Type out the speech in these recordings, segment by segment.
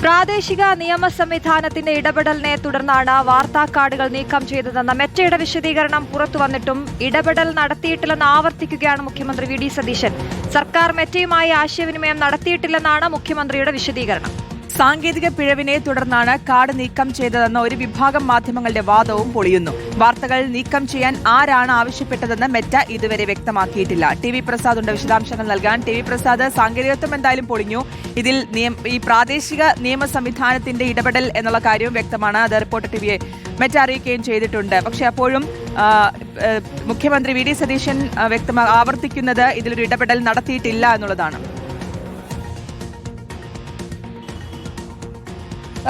പ്രാദേശിക നിയമ സംവിധാനത്തിന്റെ ഇടപെടലിനെ തുടർന്നാണ് വാർത്താ കാർഡുകൾ നീക്കം ചെയ്തതെന്ന മെറ്റയുടെ വിശദീകരണം പുറത്തുവന്നിട്ടും ഇടപെടൽ നടത്തിയിട്ടില്ലെന്ന് ആവർത്തിക്കുകയാണ് മുഖ്യമന്ത്രി വി ഡി സതീശൻ. സർക്കാർ മെറ്റയുമായി ആശയവിനിമയം നടത്തിയിട്ടില്ലെന്നാണ് മുഖ്യമന്ത്രിയുടെ വിശദീകരണം. സാങ്കേതിക പിഴവിനെ തുടർന്നാണ് കാർഡ് നീക്കം ചെയ്തതെന്ന ഒരു വിഭാഗം മാധ്യമങ്ങളുടെ വാദവും പൊളിയുന്നു. വാർത്തകൾ നീക്കം ചെയ്യാൻ ആരാണ് ആവശ്യപ്പെട്ടതെന്ന് മെറ്റ ഇതുവരെ വ്യക്തമാക്കിയിട്ടില്ല. ടി വി പ്രസാദ് ഉണ്ട് വിശദാംശങ്ങൾ നൽകാൻ. ടി വി പ്രസാദ്, സാങ്കേതികത്വം എന്തായാലും പൊളിഞ്ഞു. ഇതിൽ ഈ പ്രാദേശിക നിയമ സംവിധാനത്തിന്റെ ഇടപെടൽ എന്നുള്ള കാര്യവും വ്യക്തമാണ്. അത് റിപ്പോർട്ടർ ടിവിയെ മെറ്റ അറിയിക്കുകയും ചെയ്തിട്ടുണ്ട്. പക്ഷേ അപ്പോഴും മുഖ്യമന്ത്രി വി ഡി സതീശൻ ആവർത്തിക്കുന്നത് ഇതിലൊരു ഇടപെടൽ നടത്തിയിട്ടില്ല എന്നുള്ളതാണ്.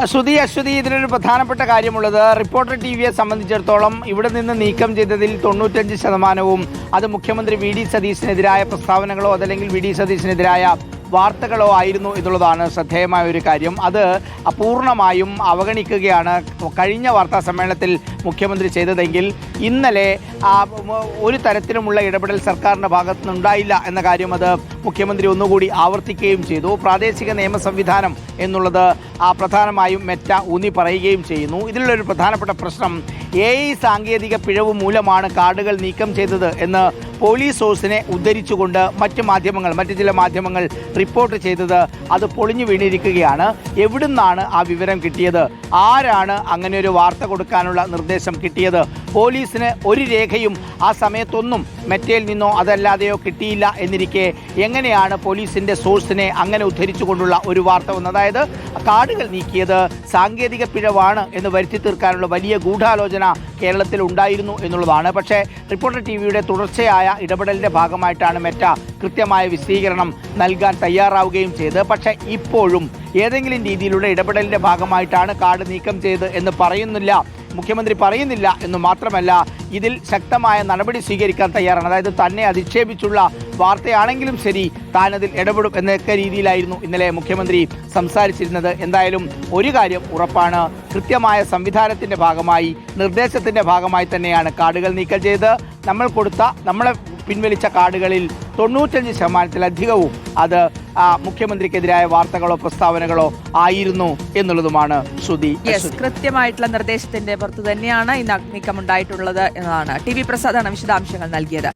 അശ്വതി, ഇതിലൊരു പ്രധാനപ്പെട്ട കാര്യമുള്ളത്, റിപ്പോർട്ടർ ടിവിയെ സംബന്ധിച്ചിടത്തോളം ഇവിടെ നിന്ന് നീക്കം ചെയ്തതിൽ 95% അത് മുഖ്യമന്ത്രി വി ഡി സതീശനെതിരായ പ്രസ്താവനകളോ അതല്ലെങ്കിൽ വി ഡി സതീശനെതിരായ വാർത്തകളോ ആയിരുന്നു എന്നുള്ളതാണ് ശ്രദ്ധേയമായ ഒരു കാര്യം. അത് അപൂർണമായും അവഗണിക്കുകയാണ് കഴിഞ്ഞ വാർത്താ സമ്മേളനത്തിൽ മുഖ്യമന്ത്രി ചെയ്തതെങ്കിൽ ഇന്നലെ ഒരു തരത്തിലുമുള്ള ഇടപെടൽ സർക്കാരിൻ്റെ ഭാഗത്തുനിന്നുണ്ടായില്ല എന്ന കാര്യം അത് മുഖ്യമന്ത്രി ഒന്നുകൂടി ആവർത്തിക്കുകയും ചെയ്തു. പ്രാദേശിക നിയമ സംവിധാനം എന്നുള്ളത് പ്രധാനമായും മെറ്റ ഊന്നി പറയുകയും ചെയ്യുന്നു. ഇതിലുള്ളൊരു പ്രധാനപ്പെട്ട പ്രശ്നം AI സാങ്കേതിക പിഴവ് മൂലമാണ് കാർഡുകൾ നീക്കം ചെയ്തത് എന്ന് പോലീസ് സോഴ്സിനെ ഉദ്ധരിച്ചുകൊണ്ട് മറ്റ് ചില മാധ്യമങ്ങൾ റിപ്പോർട്ട് ചെയ്തത് അത് പൊളിഞ്ഞു വീണിരിക്കുകയാണ്. എവിടുന്നാണ് ആ വിവരം കിട്ടിയത്? ആരാണ് അങ്ങനെ ഒരു വാർത്ത കൊടുക്കാനുള്ള നിർദ്ദേശം കിട്ടിയത്? പോലീസിന് ഒരു രേഖയും ആ സമയത്തൊന്നും മെറ്റയിൽ നിന്നോ അതല്ലാതെയോ കിട്ടിയില്ല എന്നിരിക്കെ എങ്ങനെയാണ് പോലീസിൻ്റെ സോഴ്സിനെ അങ്ങനെ ഉദ്ധരിച്ചുകൊണ്ടുള്ള ഒരു വാർത്ത വന്നത്? അതായത് കാർഡുകൾ നീക്കിയത് സാങ്കേതിക പിഴവാണ് എന്ന് വരുത്തി തീർക്കാനുള്ള വലിയ ഗൂഢാലോചന കേരളത്തിൽ ഉണ്ടായിരുന്നു എന്നുള്ളതാണ്. പക്ഷേ റിപ്പോർട്ടർ ടിവിയുടെ തുടർച്ചയായ ഇടപെടലിൻ്റെ ഭാഗമായിട്ടാണ് മെറ്റ കൃത്യമായ വിശദീകരണം നൽകാൻ തയ്യാറാവുകയും ചെയ്തത്. പക്ഷേ ഇപ്പോഴും ഏതെങ്കിലും രീതിയിലുള്ള ഇടപെടലിൻ്റെ ഭാഗമായിട്ടാണ് കാർഡ് നീക്കം ചെയ്തത് എന്ന് മുഖ്യമന്ത്രി പറയുന്നില്ല എന്ന് മാത്രമല്ല, ഇതിൽ ശക്തമായ നടപടി സ്വീകരിക്കാൻ തയ്യാറാണ്. അതായത് തന്നെ അധിക്ഷേപിച്ചുള്ള വാർത്തയാണെങ്കിലും ശരി, താനതിൽ ഇടപെടും എന്നൊക്കെ രീതിയിലായിരുന്നു ഇന്നലെ മുഖ്യമന്ത്രി സംസാരിച്ചിരുന്നത്. എന്തായാലും ഒരു കാര്യം ഉറപ്പാണ്, കൃത്യമായ സംവിധാനത്തിൻ്റെ ഭാഗമായി, നിർദ്ദേശത്തിൻ്റെ ഭാഗമായി തന്നെയാണ് കാർഡുകൾ നീക്കം ചെയ്ത് നമ്മളെ പിൻവലിച്ച കാർഡുകളിൽ 95%-ലധികവും അത് മുഖ്യമന്ത്രിക്കെതിരായ വാർത്തകളോ പ്രസ്താവനകളോ ആയിരുന്നു എന്നുള്ളതുമാണ്. കൃത്യമായിട്ടുള്ള നിർദ്ദേശത്തിന്റെ പുറത്ത് തന്നെയാണ് ഇന്ന് നീക്കമുണ്ടായിട്ടുള്ളത് എന്നതാണ്. ടി വി പ്രസാദാണ് വിശദാംശങ്ങൾ നൽകിയത്.